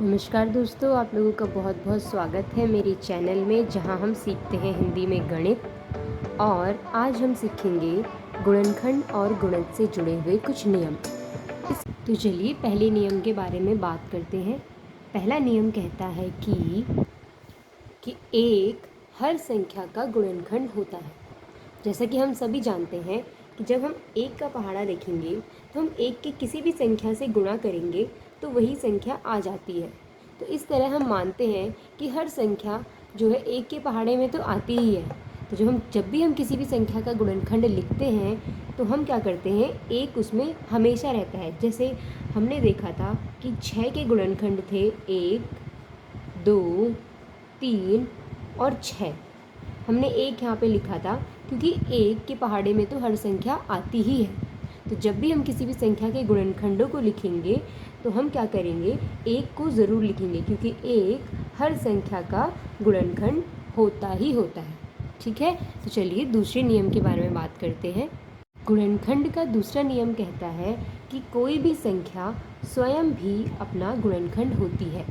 नमस्कार दोस्तों, आप लोगों का बहुत बहुत स्वागत है मेरे चैनल में, जहां हम सीखते हैं हिंदी में गणित। और आज हम सीखेंगे गुणनखंड और गुणज से जुड़े हुए कुछ नियम। तो चलिए पहले नियम के बारे में बात करते हैं। पहला नियम कहता है कि एक हर संख्या का गुणनखंड होता है। जैसा कि हम सभी जानते हैं कि जब हम एक का पहाड़ा देखेंगे तो हम एक के किसी भी संख्या से गुणा करेंगे तो वही संख्या आ जाती है। तो इस तरह हम मानते हैं कि हर संख्या जो है एक के पहाड़े में तो आती ही है। तो जब भी हम किसी भी संख्या का गुणनखंड लिखते हैं तो हम क्या करते हैं, एक उसमें हमेशा रहता है। जैसे हमने देखा था कि 6 के गुणनखंड थे 1, 2, 3 और 6। हमने एक यहाँ पे लिखा था क्योंकि एक के पहाड़े में तो हर संख्या आती ही है। तो जब भी हम किसी भी संख्या के गुणनखंडों को लिखेंगे तो हम क्या करेंगे, एक को ज़रूर लिखेंगे क्योंकि एक हर संख्या का गुणनखंड होता ही होता है। ठीक है, तो चलिए दूसरे नियम के बारे में बात करते हैं। गुणनखंड का दूसरा नियम कहता है कि कोई भी संख्या स्वयं भी अपना गुणनखंड होती है।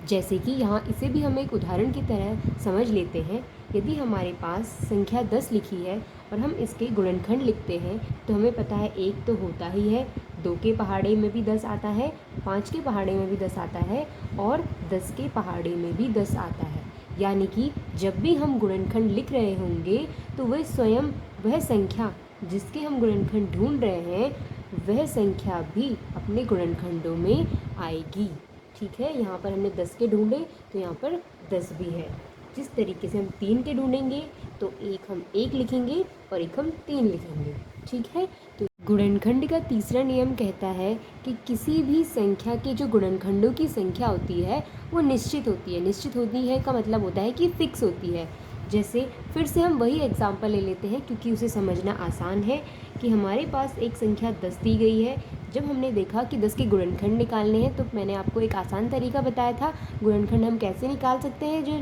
जैसे कि यहाँ इसे भी हम एक उदाहरण की तरह समझ लेते हैं। यदि हमारे पास संख्या 10 लिखी है और हम इसके गुणनखंड लिखते हैं तो हमें पता है एक तो होता ही है, 2 के पहाड़े में भी 10 आता है, 5 के पहाड़े में भी 10 आता है और 10 के पहाड़े में भी 10 आता है। यानी कि जब भी हम गुणनखंड लिख रहे होंगे तो वह स्वयं वह संख्या जिसके हम गुणनखंड ढूंढ रहे हैं वह संख्या भी अपने गुणनखंडों में आएगी। ठीक है, यहाँ पर हमने 10 के ढूंढे तो यहाँ पर 10 भी है। जिस तरीके से हम 3 के ढूंढेंगे तो एक हम 1 लिखेंगे और एक हम 3 लिखेंगे। ठीक है, तो गुणनखंड का तीसरा नियम कहता है कि किसी भी संख्या के जो गुणनखंडों की संख्या होती है वो निश्चित होती है। निश्चित होती है का मतलब होता है कि फिक्स होती है। जैसे फिर से हम वही एग्जाम्पल ले लेते हैं क्योंकि उसे समझना आसान है कि हमारे पास एक संख्या 10 दी गई है। जब हमने देखा कि 10 के गुणनखंड निकालने हैं तो मैंने आपको एक आसान तरीका बताया था गुणनखंड हम कैसे निकाल सकते हैं। जो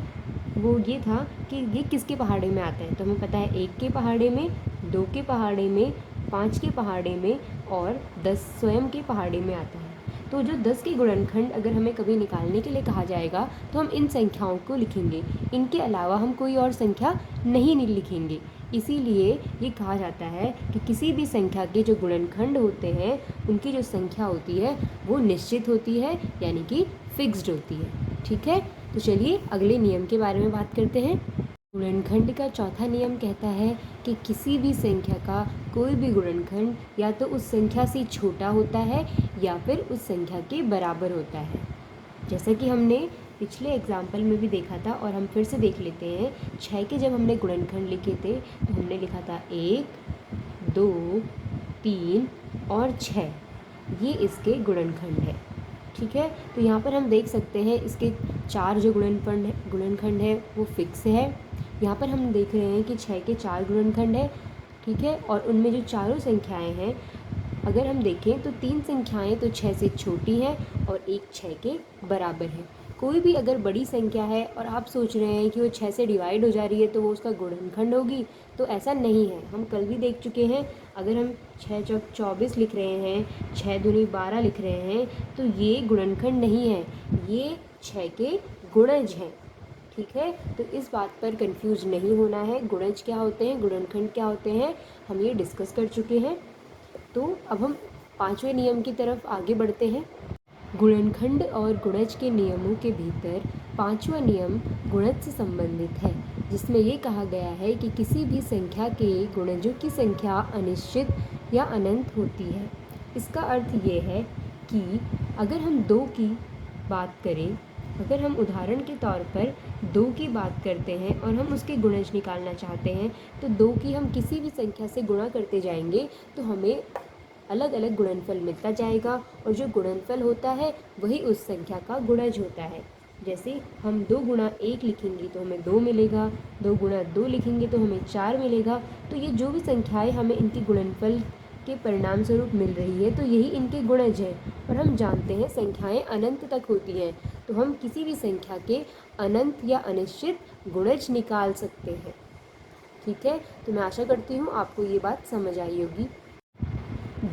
वो ये था कि ये किसके पहाड़े में आता है, तो हमें पता है 1 के पहाड़े में, 2 के पहाड़े में, 5 के पहाड़े में और 10 स्वयं के पहाड़े में आता है। तो जो 10 के गुणनखंड अगर हमें कभी निकालने के लिए कहा जाएगा तो हम इन संख्याओं को लिखेंगे, इनके अलावा हम कोई और संख्या नहीं लिखेंगे। इसीलिए ये कहा जाता है कि किसी भी संख्या के जो गुणनखंड होते हैं उनकी जो संख्या होती है वो निश्चित होती है, यानी कि फिक्स्ड होती है। ठीक है, तो चलिए अगले नियम के बारे में बात करते हैं। गुणनखंड का चौथा नियम कहता है कि किसी भी संख्या का कोई भी गुणनखंड या तो उस संख्या से छोटा होता है या फिर उस संख्या के बराबर होता है। जैसा कि हमने पिछले एग्जाम्पल में भी देखा था और हम फिर से देख लेते हैं। 6 के जब हमने गुणनखंड लिखे थे तो हमने लिखा था 1, 2, 3 और 6, ये इसके गुणनखंड है। ठीक है, तो यहाँ पर हम देख सकते हैं इसके 4 जो गुणनखंड है वो फिक्स है। यहाँ पर हम देख रहे हैं कि 6 के 4 गुणनखंड है। ठीक है, और उनमें जो चारों संख्याएं हैं अगर हम देखें तो 3 संख्याएं तो 6 से छोटी हैं और एक 6 के बराबर है। कोई भी अगर बड़ी संख्या है और आप सोच रहे हैं कि वो 6 से डिवाइड हो जा रही है तो वो उसका गुणनखंड होगी, तो ऐसा नहीं है। हम कल भी देख चुके हैं, अगर हम 6 चौक 24 लिख रहे हैं, 6 दूनी 12 लिख रहे हैं तो ये गुणनखंड नहीं है, ये 6 के गुणज हैं। ठीक है, तो इस बात पर कंफ्यूज नहीं होना है। गुणज क्या होते हैं, गुणनखंड क्या होते हैं, हम ये डिस्कस कर चुके हैं। तो अब हम 5वें नियम की तरफ आगे बढ़ते हैं। गुणनखंड और गुणज के नियमों के भीतर 5वां नियम गुणज से संबंधित है, जिसमें ये कहा गया है कि किसी भी संख्या के गुणजों की संख्या अनिश्चित या अनंत होती है। इसका अर्थ ये है कि अगर हम 2 की बात करें, अगर हम उदाहरण के तौर पर 2 की बात करते हैं और हम उसके गुणज निकालना चाहते हैं तो 2 की हम किसी भी संख्या से गुणा करते जाएंगे तो हमें अलग अलग गुणनफल मिलता जाएगा और जो गुणनफल होता है वही उस संख्या का गुणज होता है। जैसे हम 2 गुणा 1 लिखेंगे तो हमें 2 मिलेगा, 2 गुणा 2 लिखेंगे तो हमें 4 मिलेगा। तो ये जो भी संख्याएं हमें इनकी गुणनफल के परिणाम स्वरूप मिल रही है तो यही इनके गुणज हैं। और हम जानते हैं संख्याएं अनंत तक होती हैं, तो हम किसी भी संख्या के अनंत या अनिश्चित गुणज निकाल सकते हैं। ठीक है, तो मैं आशा करती हूँ आपको ये बात समझ आई होगी।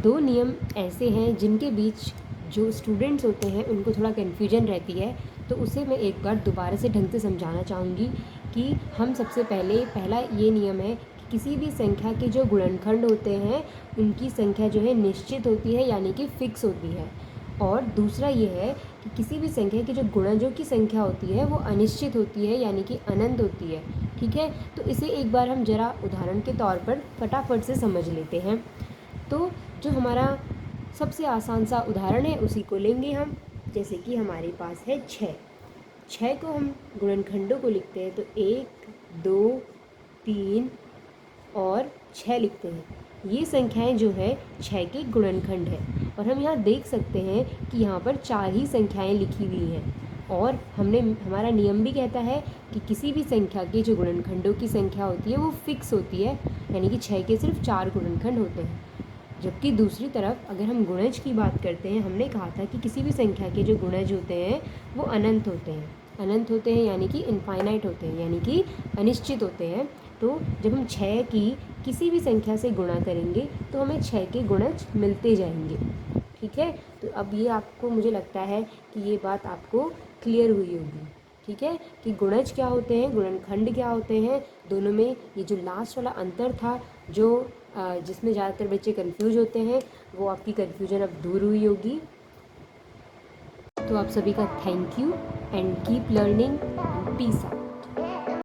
2 नियम ऐसे हैं जिनके बीच जो स्टूडेंट्स होते हैं उनको थोड़ा कन्फ्यूजन रहती है, तो उसे मैं एक बार दोबारा से ढंग से समझाना चाहूँगी कि हम सबसे पहला ये नियम है कि किसी भी संख्या के जो गुणनखंड होते हैं उनकी संख्या जो है निश्चित होती है, यानी कि फिक्स होती है। और दूसरा ये है कि किसी भी संख्या की जो गुणजों की संख्या होती है वो अनिश्चित होती है, यानी कि अनंत होती है। ठीक है, तो इसे एक बार हम जरा उदाहरण के तौर पर फटाफट से समझ लेते हैं। तो जो हमारा सबसे आसान सा उदाहरण है उसी को लेंगे हम। जैसे कि हमारे पास है 6 को हम गुणनखंडों को लिखते हैं तो 1, 2, 3 और 6 लिखते हैं। ये संख्याएं जो है 6 के गुणनखंड है। और हम यहाँ देख सकते हैं कि यहाँ पर 4 ही संख्याएं लिखी हुई हैं। और हमारा नियम भी कहता है कि किसी भी संख्या के जो गुणनखंडों की संख्या होती है वो फिक्स होती है, यानी कि 6 के सिर्फ 4 गुणनखंड होते हैं। जबकि दूसरी तरफ अगर हम गुणज की बात करते हैं, हमने कहा था कि किसी भी संख्या के जो गुणज होते हैं वो अनंत होते हैं। अनंत होते हैं यानी कि इनफाइनाइट होते हैं, यानी कि अनिश्चित होते हैं। तो जब हम 6 की किसी भी संख्या से गुणा करेंगे तो हमें 6 के गुणज मिलते जाएंगे। ठीक है, तो अब ये आपको, मुझे लगता है कि ये बात आपको क्लियर हुई होगी। ठीक है, कि गुणज क्या होते हैं, गुणनखंड क्या होते हैं, दोनों में ये जो लास्ट वाला अंतर था, जो जिसमें ज़्यादातर बच्चे कंफ्यूज होते हैं, वो आपकी कंफ्यूजन अब दूर हुई होगी। तो आप सभी का thank you and keep learning and peace out.